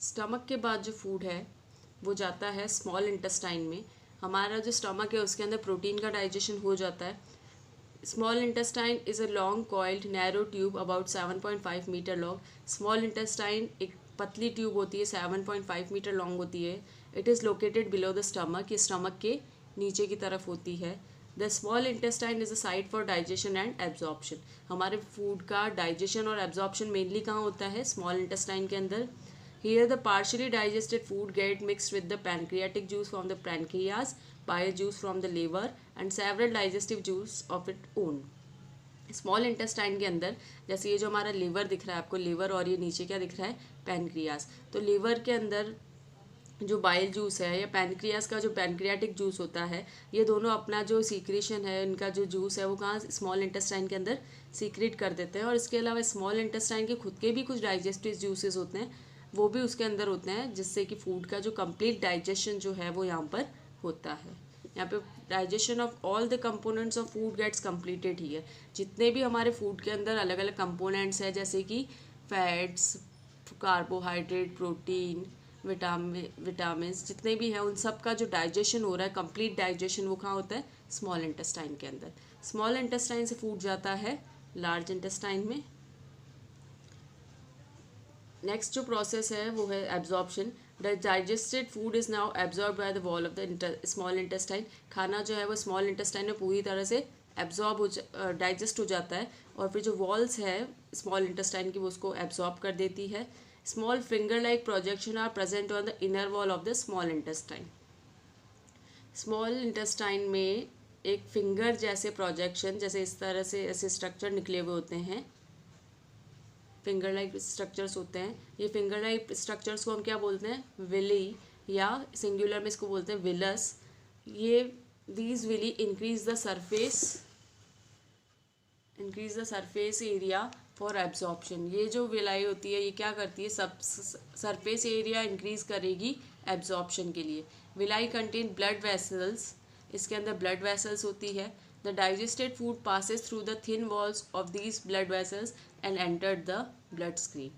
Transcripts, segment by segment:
Stomach के बाद जो फूड है वो जाता है स्मॉल इंटेस्टाइन में। हमारा जो स्टमक है उसके अंदर प्रोटीन का डाइजेशन हो जाता है। Small intestine is a long coiled narrow tube about 7.5 metre long. Small intestine एक पतली ट्यूब होती है, 7.5 मीटर लॉन्ग होती है। It is located below the stomach, ये स्टमक के नीचे की तरफ होती है। The small intestine is a site for digestion and absorption. हमारे फूड का डाइजेशन और एब्जॉर्प्शन मेनली कहाँ होता है? स्मॉल इंटेस्टाइन के अंदर। Here the partially digested food get mixed with the pancreatic juice from the pancreas, bile juice from the liver and several digestive juice of its own. Small intestine के अंदर जैसे ये जो हमारा लिवर दिख रहा है आपको, लिवर, और ये नीचे क्या दिख रहा है? पैनक्रियास। तो लिवर के अंदर जो बाइल जूस है या पैनक्रियास का जो पैनक्रियाटिक जूस होता है, ये दोनों अपना जो सीक्रेशन है, इनका जो जूस है वो कहाँ? स्मॉल इंटेस्टाइन के अंदर सीक्रेट कर देते हैं। और इसके अलावा स्मॉल इंटेस्टाइन के खुद के भी कुछ डाइजेस्टिव जूसेस होते हैं, वो भी उसके अंदर होते हैं, जिससे कि फूड का जो कंप्लीट डाइजेशन जो है वो यहाँ पर होता है। यहाँ पे digestion of all the components of food gets completed ही है। जितने भी हमारे फूड के अंदर अलग अलग कंपोनेंट्स हैं, जैसे कि फैट्स, कार्बोहाइड्रेट, प्रोटीन, विटामिन, जितने भी हैं, उन सब का जो डाइजेशन हो रहा है, कंप्लीट डाइजेशन, वो कहाँ होता है? स्मॉल इंटेस्टाइन के अंदर। स्मॉल इंटेस्टाइन से फूड जाता है लार्ज इंटेस्टाइन में। नेक्स्ट जो प्रोसेस है वो है absorption. The digested food is now absorb by the wall of the small intestine. खाना जो है वो स्मॉल इंटेस्टाइन में पूरी तरह से एब्जॉर्ब हो डाइजेस्ट हो जाता है, और फिर जो वॉल्स है स्मॉल इंटेस्टाइन की वो उसको एब्जॉर्ब कर देती है। Small finger like projection are present on the inner wall of the small intestine. Small intestine में एक फिंगर जैसे प्रोजेक्शन, जैसे इस तरह से ऐसे स्ट्रक्चर निकले हुए होते हैं, फिंगर लाइक स्ट्रक्चर्स होते हैं। ये फिंगर लाइक स्ट्रक्चर्स को हम क्या बोलते हैं? विली, या सिंगुलर में इसको बोलते हैं विलस। ये these villi increase the surface area for absorption. ये जो विलाई होती है ये क्या करती है? सब सरफेस एरिया इंक्रीज करेगी एब्जॉर्प्शन के लिए। विलाई कंटेन ब्लड वेसल्स, इसके अंदर ब्लड वेसल्स होती है। The digested food passes through the thin walls of these blood vessels and entered the blood stream.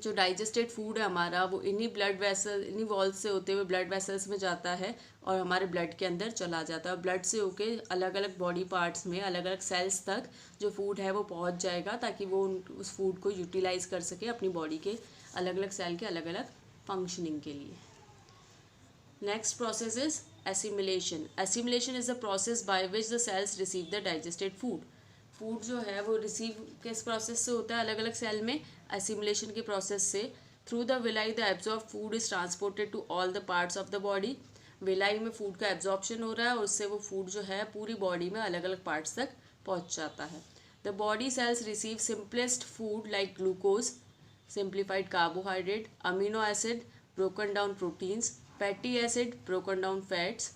जो डाइजेस्टेड फूड है हमारा वो इन्हीं वॉल्स से होते हुए ब्लड वेसल्स में जाता है और हमारे ब्लड के अंदर चला जाता है। ब्लड से होके अलग अलग बॉडी पार्ट्स में, अलग अलग सेल्स तक जो फूड है वो पहुंच जाएगा, ताकि वो उस फूड को यूटिलाइज कर सके अपनी बॉडी के अलग अलग सेल के अलग अलग फंक्शनिंग के लिए। Next process is assimilation. Assimilation is the process by which the cells receive the digested food. Food जो है वो रिसीव किस प्रोसेस से होता है अलग अलग सेल में? एसिमुलेशन के प्रोसेस से। Through the villi the absorb food is transported to all the parts of the body. Villi में फूड का एब्जॉर्प्शन हो रहा है और उससे वो फूड जो है पूरी बॉडी में अलग अलग पार्ट्स तक पहुंच जाता है। The body cells receive simplest food like glucose, simplified carbohydrate, amino acid, broken down proteins, fatty acid, broken down fats.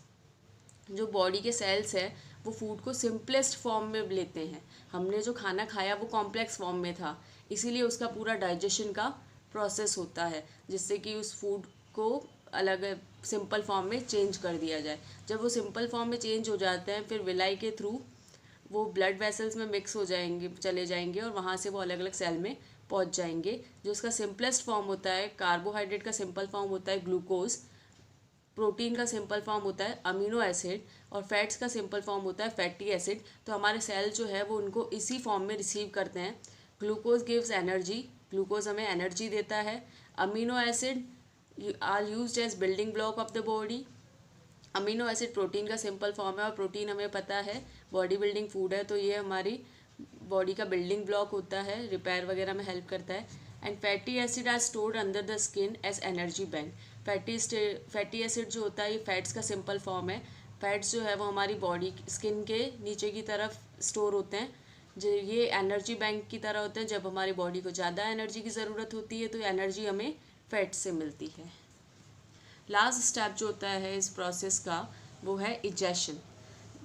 जो बॉडी के सेल्स है वो फूड को सिंपलेस्ट फॉर्म में लेते हैं। हमने जो खाना खाया वो कॉम्प्लेक्स फॉर्म में था, इसीलिए उसका पूरा डाइजेशन का प्रोसेस होता है, जिससे कि उस फूड को अलग सिंपल फॉर्म में चेंज कर दिया जाए। जब वो सिंपल फॉर्म में चेंज हो जाते हैं फिर विलाई के थ्रू वो ब्लड वेसल्स में मिक्स हो जाएंगे, चले जाएंगे, और वहाँ से वो अलग अलग सेल में पहुँच जाएंगे। जो उसका सिंपलेस्ट फॉर्म होता है, कार्बोहाइड्रेट का सिंपल फॉर्म होता है ग्लूकोज, प्रोटीन का सिंपल फॉर्म होता है अमीनो एसिड, और फैट्स का सिंपल फॉर्म होता है फैटी एसिड। तो हमारे सेल जो है वो उनको इसी फॉर्म में रिसीव करते हैं। ग्लूकोज गिव्स एनर्जी, ग्लूकोज हमें एनर्जी देता है। Amino acid are used as building block of the body. Amino acid protein का सिंपल फॉर्म है, और प्रोटीन हमें पता है बॉडी बिल्डिंग फूड है, तो ये हमारी बॉडी का बिल्डिंग ब्लॉक होता है, रिपेयर वगैरह में हेल्प करता है। And fatty acid are stored under the skin as energy bank. Fatty acid जो होता है ये फैट्स का सिंपल फॉर्म है। फैट्स जो है वो हमारी बॉडी स्किन के नीचे की तरफ स्टोर होते हैं, जो ये एनर्जी बैंक की तरह होते हैं। जब हमारी बॉडी को ज़्यादा एनर्जी की ज़रूरत होती है तो एनर्जी हमें फैट से मिलती है। लास्ट स्टेप जो होता है इस प्रोसेस का वो है egestion.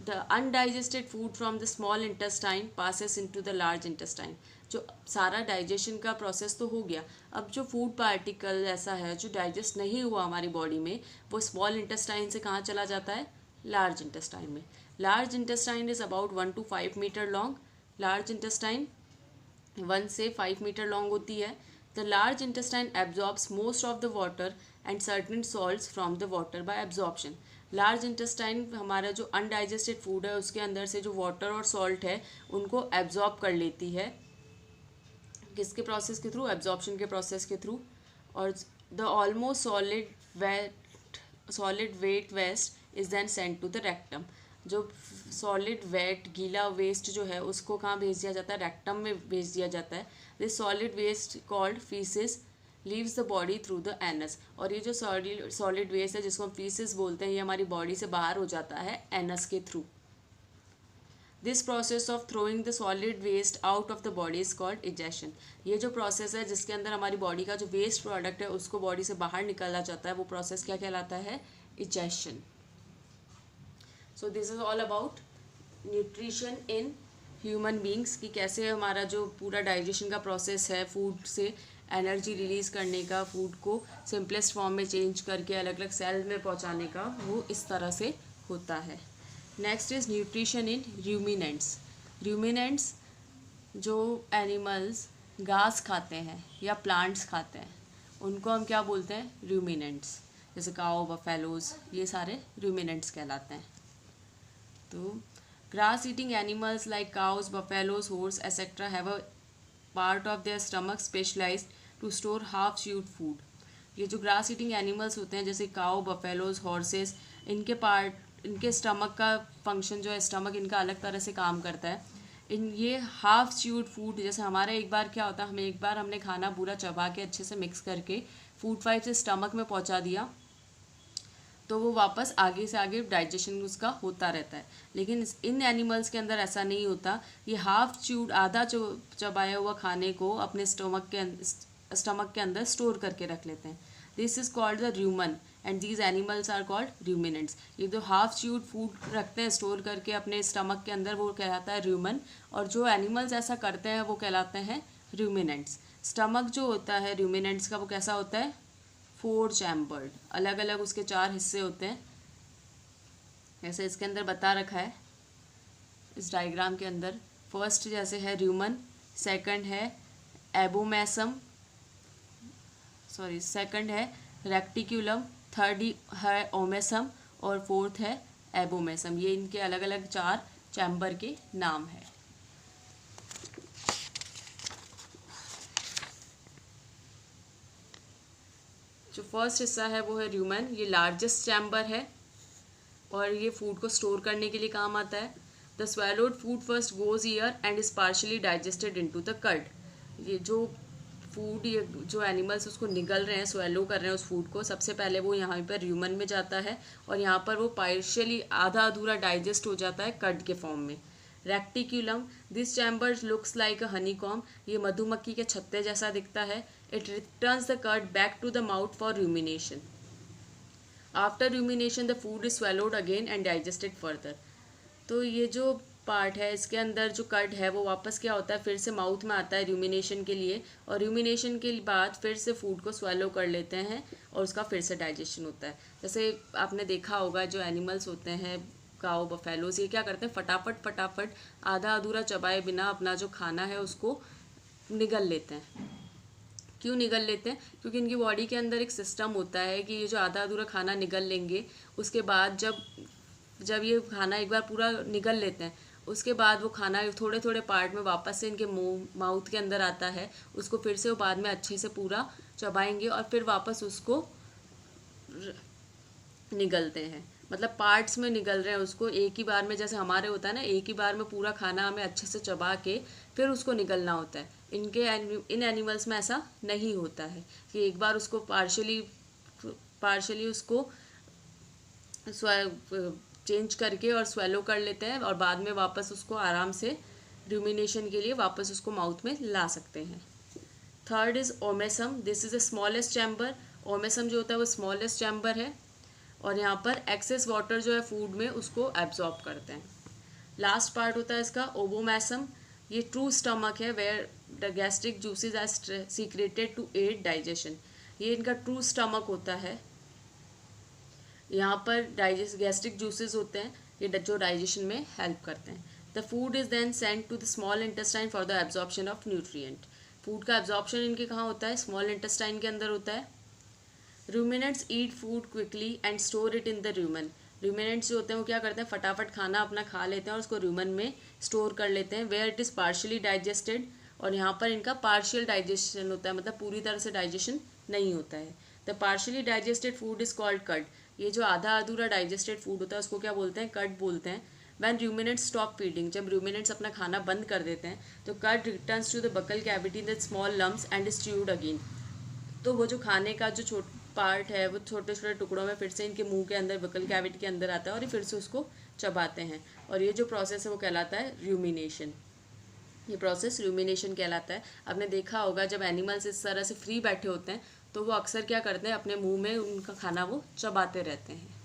The undigested food from the small intestine passes into the large intestine. जो सारा डाइजेशन का प्रोसेस तो हो गया, अब जो फूड पार्टिकल ऐसा है जो डाइजेस्ट नहीं हुआ हमारी बॉडी में, वो स्मॉल इंटेस्टाइन से कहाँ चला जाता है? लार्ज इंटेस्टाइन में। Large intestine is about 1 to 5 metre long. Large intestine 1 से 5 मीटर लॉन्ग होती है। The large intestine absorbs most of the water and certain salts from the water by absorption. Large intestine हमारा जो undigested food है उसके अंदर से जो वाटर और सॉल्ट है उनको एब्जॉर्ब कर लेती है. किसके प्रोसेस के थ्रू? एब्जॉर्प्शन के प्रोसेस के थ्रू. और the almost solid wet waste is then send to the rectum. जो सॉलिड वेट गीला वेस्ट जो है उसको कहाँ भेज दिया जाता है? रेक्टम में भेज दिया जाता है. This solid waste called faeces leaves the body through the anus. और ये जो सॉलिड वेस्ट है जिसको हम फीसिस बोलते हैं ये हमारी बॉडी से बाहर हो जाता है एनस के through. This process of throwing the solid waste out of the body is called ejection. ये जो प्रोसेस है जिसके अंदर हमारी बॉडी का जो वेस्ट प्रोडक्ट है उसको बॉडी से बाहर निकाला जाता है वो प्रोसेस क्या कहलाता है? Ejection. So this is all about nutrition in human beings कि कैसे हमारा जो पूरा डाइजेशन का प्रोसेस है फूड से एनर्जी रिलीज़ करने का, फूड को सिंपलेस्ट फॉर्म में चेंज करके अलग अलग सेल में पहुंचाने का, वो इस तरह से होता है. Next is nutrition in ruminants. Ruminants जो एनिमल्स घास खाते हैं या प्लांट्स खाते हैं उनको हम क्या बोलते हैं? रूमिनेंट्स. जैसे काओ, बफेलोज, ये सारे रूमिनेंट्स कहलाते हैं. तो grass eating animals like cows, buffaloes, horse, etc. have a part of their stomach specialized to store half chewed food. ये जो ग्रास ईटिंग एनिमल्स होते हैं जैसे काओ, बफेलोज, हॉर्सेस, इनके स्टमक का फंक्शन जो है, स्टमक इनका अलग तरह से काम करता है. ये हाफ च्यूड फूड, जैसे हमारा एक बार क्या होता है, हमने खाना पूरा चबा के अच्छे से मिक्स करके फूड पाइप से स्टमक में पहुंचा दिया तो वो वापस आगे से आगे डाइजेशन उसका होता रहता है. लेकिन इन एनिमल्स के अंदर ऐसा नहीं होता. ये हाफ च्यूड, आधा चबाया हुआ खाने को अपने स्टमक के अंदर स्टोर करके रख लेते हैं. This is called the rumen and these animals are called ruminants. ये जो हाफ च्यूड फूड रखते हैं स्टोर करके अपने स्टमक के अंदर वो कहलाता है रूमन. और जो एनिमल्स ऐसा करते हैं वो कहलाते हैं रूमिनेंट्स. स्टमक जो होता है रूमिनेंट्स का वो कैसा होता है? 4 चैम्बर्ड. अलग अलग उसके 4 हिस्से होते हैं. ऐसे इसके अंदर बता रखा है इस डायग्राम के अंदर. फर्स्ट जैसे है रूमन, सेकंड है एबोमेसम, सेकंड है रेक्टिक्यूलम, थर्ड है ओमेसम और फोर्थ है एबोमेसम. ये इनके अलग अलग 4 चैम्बर के नाम है. जो फर्स्ट हिस्सा है वो है रूमन. ये लार्जेस्ट चैम्बर है और ये फूड को स्टोर करने के लिए काम आता है. The swallowed food first goes ear and is partially digested into the curd. ये जो फूड, ये जो एनिमल्स उसको निगल रहे हैं, स्वेलो कर रहे हैं उस फूड को, सबसे पहले वो यहाँ पर रूमन में जाता है और यहाँ पर वो पार्शियली आधा अधूरा डाइजेस्ट हो जाता है कर्ड के फॉर्म में. Reticulum, this chamber looks like a honeycomb. ये मधुमक्खी के छत्ते जैसा दिखता है. It returns the curd back to the mouth for rumination. After rumination, the food is swallowed again and digested further. तो ये जो पार्ट है इसके अंदर जो कर्ड है वो वापस क्या होता है, फिर से माउथ में आता है रूमिनेशन के लिए और रूमिनेशन के बाद फिर से फूड को स्वेलो कर लेते हैं और उसका फिर से डाइजेशन होता है. जैसे आपने देखा होगा जो एनिमल्स होते हैं काओ, बफेलोज, ये क्या करते हैं फटाफट आधा अधूरा चबाए बिना अपना जो खाना है उसको निगल लेते हैं. क्यों निगल लेते हैं? क्योंकि इनकी बॉडी के अंदर एक सिस्टम होता है कि ये जो आधा अधूरा खाना निगल लेंगे उसके बाद जब ये खाना एक बार पूरा निगल लेते हैं उसके बाद वो खाना थोड़े थोड़े पार्ट में वापस से इनके माउथ के अंदर आता है. उसको फिर से वो बाद में अच्छे से पूरा चबाएंगे और फिर वापस उसको निगलते हैं. मतलब पार्ट्स में निगल रहे हैं उसको एक ही बार में. जैसे हमारे होता है ना, एक ही बार में पूरा खाना हमें अच्छे से चबा के फिर उसको निगलना होता है. इन एनिमल्स में ऐसा नहीं होता है कि एक बार उसको पार्शली उसको चेंज करके और स्वेलो कर लेते हैं और बाद में वापस उसको आराम से रूमिनेशन के लिए वापस उसको माउथ में ला सकते हैं. Third is omasum. This is the smallest chamber. Omasum जो होता है वो स्मॉलेस्ट चैम्बर है और यहाँ पर एक्सेस वाटर जो है फूड में उसको एब्जॉर्ब करते हैं. लास्ट पार्ट होता है इसका ओबोमेसम. ये ट्रू स्टमक है where the gastric juices are secreted to aid digestion. ये इनका ट्रू स्टमक होता है. यहाँ पर गैस्ट्रिक जूसेस होते हैं ये जो डाइजेशन में हेल्प करते हैं. The food is then sent to the small intestine for the absorption of nutrient. Food का एब्जॉर्प्शन इनके कहाँ होता है, स्मॉल इंटेस्टाइन के अंदर होता है। Ruminants eat food quickly and store it in the Roman. Ruminants जो होते हैं वो क्या करते हैं, फटाफट खाना अपना खा लेते हैं और उसको रूमन में स्टोर कर लेते हैं, where it is partially digested, और यहाँ पर इनका पार्शियल डाइजेशन होता है, मतलब पूरी तरह से डाइजेशन नहीं होता है। The partially digested food is called cut. ये जो आधा अधूरा डाइजेस्टेड फूड होता है उसको क्या बोलते हैं, कट बोलते हैं। वैन रूमिनेंट्स स्टॉप फीडिंग, जब रूमिनेंट्स अपना खाना बंद कर देते हैं तो cud returns to the buccal cavity in the small lumps and is chewed again. तो वो जो खाने का जो पार्ट है वो छोटे छोटे टुकड़ों में फिर से इनके मुंह के अंदर, बकल कैविटी के अंदर आता है और ये फिर से उसको चबाते हैं, और ये जो प्रोसेस है वो कहलाता है रूमिनेशन। ये प्रोसेस रूमिनेशन कहलाता है। आपने देखा होगा जब एनिमल्स इस तरह से फ्री बैठे होते हैं तो वो अक्सर क्या करते हैं, अपने मुंह में उनका खाना वो चबाते रहते हैं।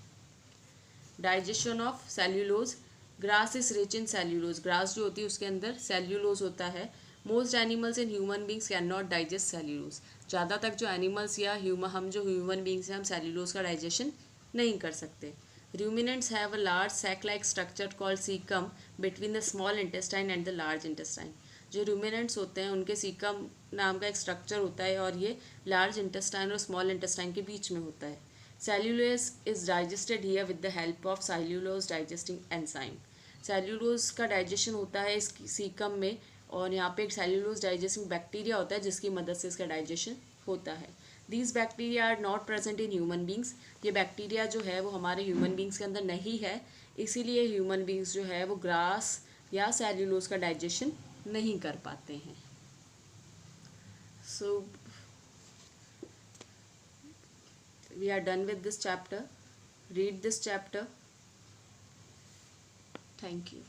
Digestion of cellulose. Grass is rich in cellulose. Grass जो होती है उसके अंदर सेल्यूलोज होता है। Most animals and human beings can not digest cellulose. ज़्यादा तक जो एनिमल्स या हम जो ह्यूमन बींग्स हैं हम सेल्यूलोज का डाइजेशन नहीं कर सकते। Ruminants have a large sac like structure called caecum between the small intestine and the large intestine. जो रूमिनेंट्स होते हैं उनके सीकम नाम का एक स्ट्रक्चर होता है और ये लार्ज इंटेस्टाइन और स्मॉल इंटेस्टाइन के बीच में होता है। Cellulose is digested here with the help of cellulose digesting enzyme. Cellulose का डाइजेशन होता है इस सीकम में, और यहाँ पे एक सेल्यूलोज डाइजेस्टिंग बैक्टीरिया होता है जिसकी मदद से इसका डाइजेशन होता है। These bacteria are not present in human beings. ये बैक्टीरिया जो है वो हमारे ह्यूमन बींग्स के अंदर नहीं है, इसीलिए ह्यूमन बींग्स जो है वो ग्रास या सेल्यूलोज का डाइजेशन नहीं कर पाते हैं। So we are done with this chapter. Read this chapter. Thank you.